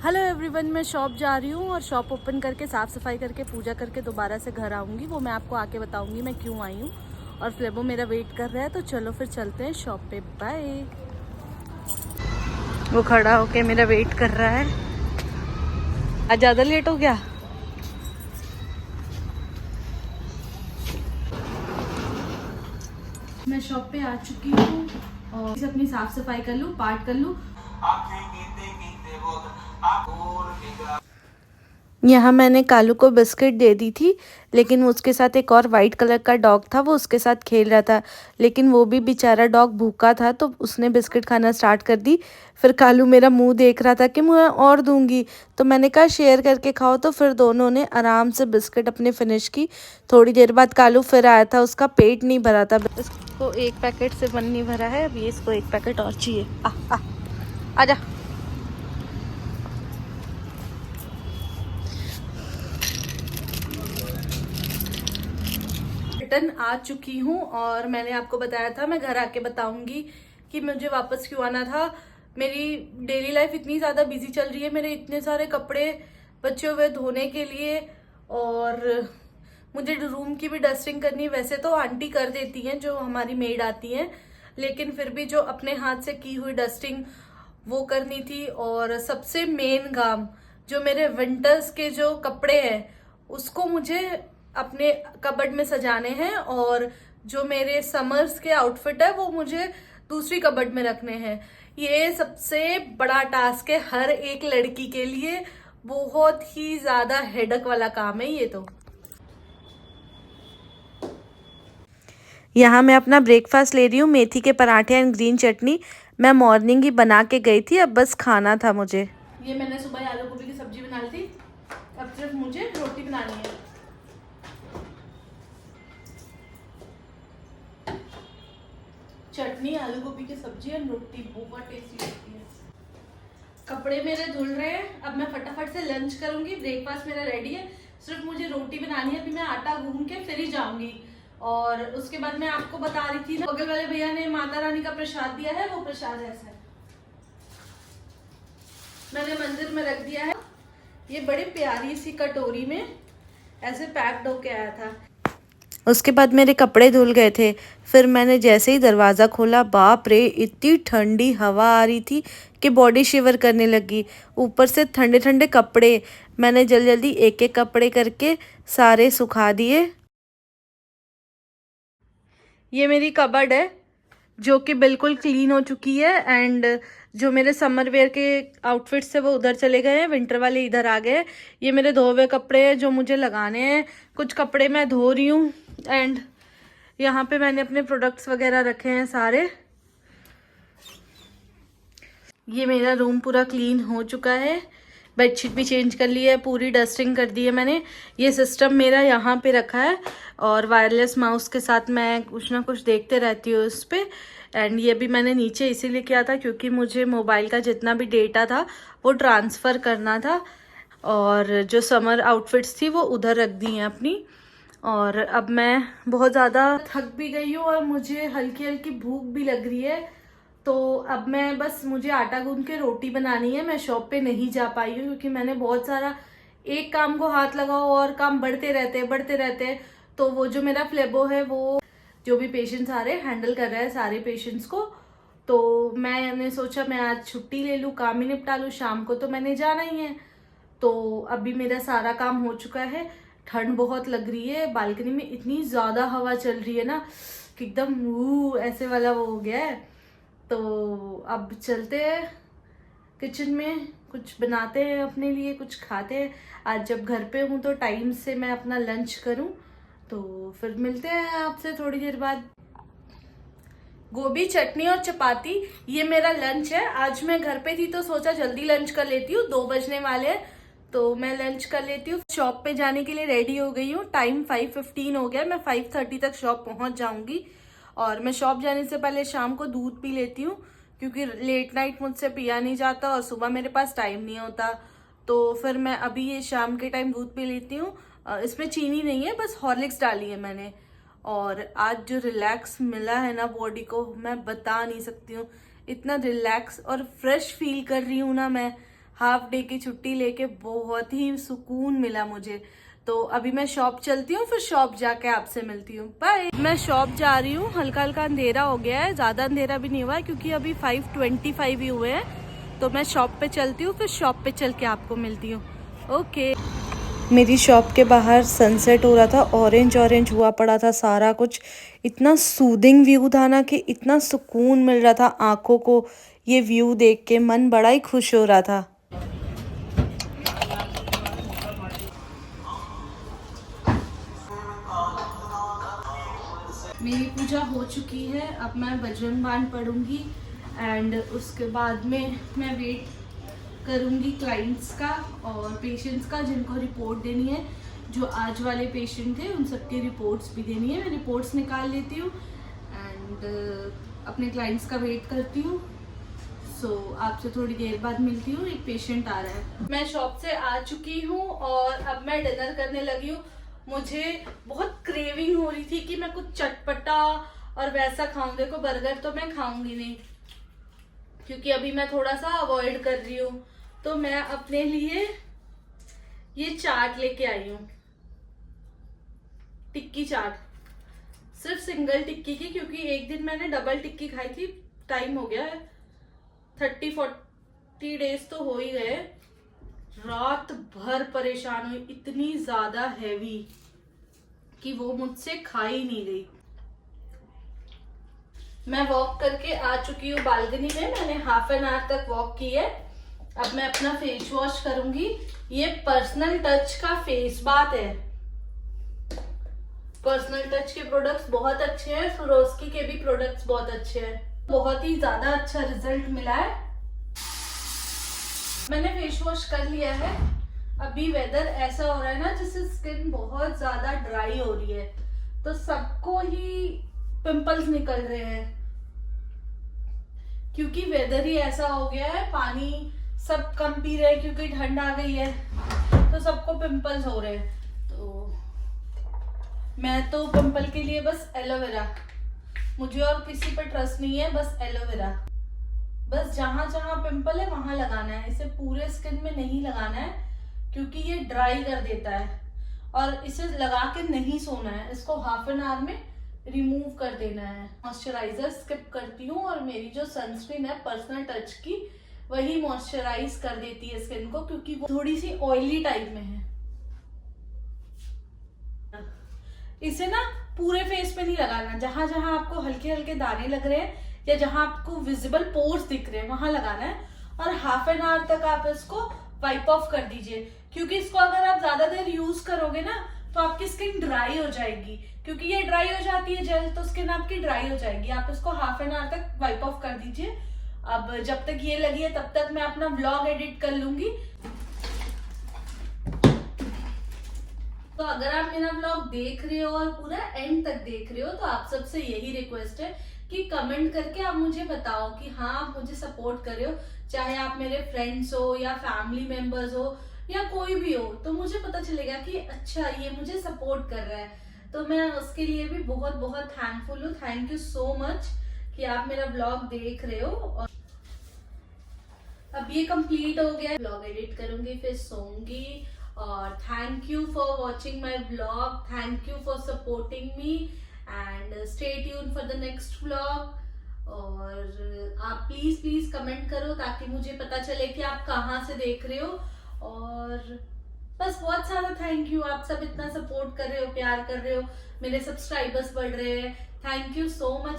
Hello everyone, मैं shop जा रही हूँ और शॉप ओपन करके साफ़ सफाई करके पूजा करके दोबारा से घर आऊँगी। वो मैं आपको आके बताऊँगी मैं क्यों आई हूँ। और फ्लेबो मेरा वेट कर रहा है, तो चलो फिर चलते हैं शॉप पे। बाय। वो खड़ा होके मेरा वेट कर रहा है। आज ज़्यादा लेट हो गया। मैं शॉप पे आ चुकी हूँ और अपनी साफ़ सफाई कर लूँ, पार्ट कर लूँ। यहाँ मैंने कालू को बिस्किट दे दी थी, लेकिन उसके साथ एक और वाइट कलर का डॉग था, वो उसके साथ खेल रहा था। लेकिन वो भी बेचारा डॉग भूखा था, तो उसने बिस्किट खाना स्टार्ट कर दी। फिर कालू मेरा मुंह देख रहा था कि मैं और दूंगी, तो मैंने कहा शेयर करके खाओ। तो फिर दोनों ने आराम से बिस्किट अपने फिनिश की। थोड़ी देर बाद कालू फिर आया था, उसका पेट नहीं भरा था। इसको एक पैकेट से मन नहीं भरा है, अभी इसको एक पैकेट और चाहिए। आजा। रिटर्न आ चुकी हूँ और मैंने आपको बताया था मैं घर आके बताऊंगी कि मुझे वापस क्यों आना था। मेरी डेली लाइफ इतनी ज़्यादा बिजी चल रही है, मेरे इतने सारे कपड़े बचे हुए धोने के लिए, और मुझे रूम की भी डस्टिंग करनी। वैसे तो आंटी कर देती हैं, जो हमारी मेड आती हैं, लेकिन फिर भी जो अपने हाथ से की हुई डस्टिंग वो करनी थी। और सबसे मेन काम, जो मेरे विंटर्स के जो कपड़े हैं उसको मुझे अपने कबर्ड में सजाने हैं, और जो मेरे समर्स के आउटफिट है वो मुझे दूसरी कबर्ड में रखने हैं। ये सबसे बड़ा टास्क है हर एक लड़की के लिए, बहुत ही ज्यादा हेडक वाला काम है ये। तो यहाँ मैं अपना ब्रेकफास्ट ले रही हूँ, मेथी के पराठे एंड ग्रीन चटनी। मैं मॉर्निंग ही बना के गई थी, अब बस खाना था मुझे। ये मैंने सुबह आलू गोभी की सब्जी बना ली थी, अब सिर्फ मुझे रोटी बनानी है। चटनी, आलू गोभी की सब्जी और रोटी बहुत टेस्टी लगती है। कपड़े मेरे धुल रहे हैं, अब मैं फटाफट से लंच करूंगी। ब्रेकफास्ट मेरा रेडी है, सिर्फ मुझे रोटी बनानी है। अभी मैं आटा गूंद के फिर ही जाऊंगी। और उसके बाद मैं आपको बता रही थी ना, बगल वाले भैया ने माता रानी का प्रसाद दिया है, वो प्रसाद ऐसा है, मैंने मंदिर में रख दिया है। ये बड़ी प्यारी सी कटोरी में ऐसे पैक्ड होके आया था। उसके बाद मेरे कपड़े धुल गए थे। फिर मैंने जैसे ही दरवाज़ा खोला, बाप रे इतनी ठंडी हवा आ रही थी कि बॉडी शिवर करने लगी। ऊपर से ठंडे ठंडे कपड़े, मैंने जल्दी जल्दी एक एक कपड़े करके सारे सुखा दिए। ये मेरी कबर्ड है जो कि बिल्कुल क्लीन हो चुकी है, एंड जो मेरे समर वेयर के आउटफिट्स है वो उधर चले गए हैं, विंटर वाले इधर आ गए हैं। ये मेरे धोए हुए कपड़े हैं जो मुझे लगाने हैं। कुछ कपड़े मैं धो रही हूँ, एंड यहाँ पे मैंने अपने प्रोडक्ट्स वगैरह रखे हैं सारे। ये मेरा रूम पूरा क्लीन हो चुका है, बेडशीट भी चेंज कर ली है, पूरी डस्टिंग कर दी है मैंने। ये सिस्टम मेरा यहाँ पे रखा है, और वायरलेस माउस के साथ मैं कुछ ना कुछ देखते रहती हूँ उस पर। एंड ये भी मैंने नीचे इसीलिए किया था क्योंकि मुझे मोबाइल का जितना भी डेटा था वो ट्रांसफ़र करना था। और जो समर आउटफिट्स थी वो उधर रख दी हैं अपनी। और अब मैं बहुत ज़्यादा थक भी गई हूँ और मुझे हल्की हल्की भूख भी लग रही है। तो अब मैं बस, मुझे आटा गूंद के रोटी बनानी है। मैं शॉप पे नहीं जा पाई हूँ क्योंकि मैंने बहुत सारा, एक काम को हाथ लगाओ और काम बढ़ते रहते। तो वो जो मेरा फ्लेबो है वो जो भी पेशेंट्स आ रहे हैं हैंडल कर रहा है सारे पेशेंट्स को। तो मैंने सोचा मैं आज छुट्टी ले लूँ, काम ही निपटा लूँ, शाम को तो मैंने जाना ही है। तो अभी मेरा सारा काम हो चुका है। ठंड बहुत लग रही है, बालकनी में इतनी ज़्यादा हवा चल रही है ना कि एकदम ऐसे वाला वो हो गया है। तो अब चलते हैं किचन में, कुछ बनाते हैं अपने लिए, कुछ खाते हैं। आज जब घर पे हूँ तो टाइम से मैं अपना लंच करूँ। तो फिर मिलते हैं आपसे थोड़ी देर बाद। गोभी, चटनी और चपाती, ये मेरा लंच है। आज मैं घर पे थी तो सोचा जल्दी लंच कर लेती हूँ, 2 बजने वाले हैं तो मैं लंच कर लेती हूँ। शॉप पे जाने के लिए रेडी हो गई हूँ, टाइम 5:15 हो गया, मैं 5:30 तक शॉप पहुँच जाऊँगी। और मैं शॉप जाने से पहले शाम को दूध पी लेती हूँ क्योंकि लेट नाइट मुझसे पिया नहीं जाता और सुबह मेरे पास टाइम नहीं होता। तो फिर मैं अभी ये शाम के टाइम दूध पी लेती हूँ। इसमें चीनी नहीं है, बस हॉर्लिक्स डाली है मैंने। और आज जो रिलैक्स मिला है ना बॉडी को, मैं बता नहीं सकती हूँ। इतना रिलैक्स और फ्रेश फील कर रही हूँ ना मैं, हाफ डे की छुट्टी लेके बहुत ही सुकून मिला मुझे। तो अभी मैं शॉप चलती हूँ, फिर शॉप जाके आपसे मिलती हूँ। बाय। मैं शॉप जा रही हूँ, हल्का हल्का अंधेरा हो गया है, ज़्यादा अंधेरा भी नहीं हुआ है क्योंकि अभी 5:25 ही हुए हैं। तो मैं शॉप पे चलती हूँ, फिर शॉप पे चल के आपको मिलती हूँ। ओके। मेरी शॉप के बाहर सनसेट हो रहा था, ऑरेंज ऑरेंज हुआ पड़ा था सारा कुछ। इतना सूदिंग व्यू था ना कि इतना सुकून मिल रहा था आँखों को। ये व्यू देख के मन बड़ा ही खुश हो रहा था। मेरी पूजा हो चुकी है, अब मैं बजरंग बाण पढ़ूंगी एंड उसके बाद में मैं वेट करूंगी क्लाइंट्स का और पेशेंट्स का जिनको रिपोर्ट देनी है। जो आज वाले पेशेंट थे उन सबकी रिपोर्ट्स भी देनी है, मैं रिपोर्ट्स निकाल लेती हूँ एंड अपने क्लाइंट्स का वेट करती हूँ। सो आपसे थोड़ी देर बाद मिलती हूँ, एक पेशेंट आ रहा है। मैं शॉप से आ चुकी हूँ और अब मैं डिनर करने लगी हूँ। मुझे बहुत क्रेविंग हो रही थी कि मैं कुछ चटपटा और वैसा खाऊं। देखो बर्गर तो मैं खाऊंगी नहीं क्योंकि अभी मैं थोड़ा सा अवॉइड कर रही हूँ। तो मैं अपने लिए ये चाट लेके आई हूँ, टिक्की चाट, सिर्फ सिंगल टिक्की की, क्योंकि एक दिन मैंने डबल टिक्की खाई थी। टाइम हो गया है, 30-40 डेज तो हो ही गए। रात भर परेशान हुई, इतनी ज्यादा हैवी कि वो मुझसे खा ही नहीं गई। मैं वॉक करके आ चुकी हूँ बालकनी में, मैंने हाफ एन आवर तक वॉक की है। अब मैं अपना फेस वॉश करूंगी। ये पर्सनल टच का फेस बाथ है। पर्सनल टच के प्रोडक्ट्स बहुत अच्छे हैं, स्वरोस्की के भी प्रोडक्ट्स बहुत अच्छे हैं। बहुत ही ज्यादा अच्छा रिजल्ट मिला है। मैंने फेस वॉश कर लिया है। अभी वेदर ऐसा हो रहा है ना जिससे स्किन बहुत ज्यादा ड्राई हो रही है, तो सबको ही पिंपल्स निकल रहे हैं क्योंकि वेदर ही ऐसा हो गया है। पानी सब कम पी रहे हैं क्योंकि ठंड आ गई है, तो सबको पिंपल्स हो रहे हैं। तो मैं तो पिंपल के लिए बस एलोवेरा, मुझे और किसी पर ट्रस्ट नहीं है, बस एलोवेरा। बस जहां जहां पिंपल है वहां लगाना है, इसे पूरे स्किन में नहीं लगाना है क्योंकि ये ड्राई कर देता है। और इसे लगा के नहीं सोना है, इसको हाफ एन आवर में रिमूव कर देना है। मॉइस्चराइजर स्किप करती हूँ और मेरी जो सनस्क्रीन है पर्सनल टच की, वही मॉइस्चराइज कर देती है स्किन को क्योंकि वो थोड़ी सी ऑयली टाइप में है। इसे ना पूरे फेस पे नहीं लगाना, जहां जहां आपको हल्के हल्के दाने लग रहे हैं या जहां आपको विजिबल पोर्स दिख रहे हैं वहां लगाना है। और हाफ एन आवर तक आप इसको वाइप ऑफ कर दीजिए, क्योंकि इसको अगर आप ज्यादा देर यूज करोगे ना तो आपकी स्किन ड्राई हो जाएगी, क्योंकि ये ड्राई हो जाती है जेल, तो स्किन आपकी ड्राई हो जाएगी। आप इसको हाफ एन आवर तक वाइप ऑफ कर दीजिए। अब जब तक ये लगी है तब तक मैं अपना व्लॉग एडिट कर लूंगी। तो अगर आप मेरा व्लॉग देख रहे हो और पूरा एंड तक देख रहे हो तो आप सबसे यही रिक्वेस्ट है कि कमेंट करके आप मुझे बताओ कि हाँ आप मुझे सपोर्ट कर रहे हो। चाहे आप मेरे फ्रेंड्स हो या फैमिली मेंबर्स हो या कोई भी हो, तो मुझे पता चलेगा कि अच्छा ये मुझे सपोर्ट कर रहा है। तो मैं उसके लिए भी बहुत बहुत थैंकफुल हूँ। थैंक यू सो मच कि आप मेरा व्लॉग देख रहे हो। और अब ये कंप्लीट हो गया, व्लॉग एडिट करूंगी फिर सोऊंगी। और thank you for watching my vlog, thank you for supporting me and stay tune for the next vlog. और आप प्लीज प्लीज कमेंट करो ताकि मुझे पता चले कि आप कहाँ से देख रहे हो। और बस बहुत सारा थैंक यू, आप सब इतना सपोर्ट कर रहे हो, प्यार कर रहे हो, मेरे सब्सक्राइबर्स बढ़ रहे हैं। Thank you so much.